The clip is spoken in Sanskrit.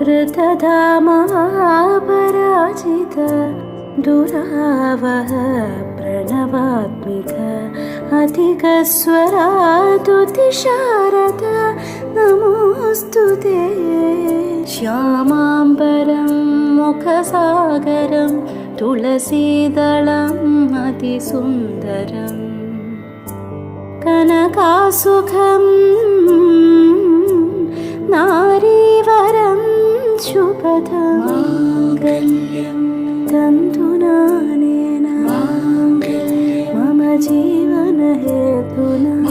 वृतधामापराजित दुरावह प्रणवात्मिक अधिकस्वरातुतिशारद नमोऽस्तु ते। श्यामाम्बरं मुखसागरं तुलसीदलम् अतिसुन्दरम् कनकासुखं नारीवरं शुभदं माङ्गल्यं तन्तुनानेन मम जीवनहेतुना।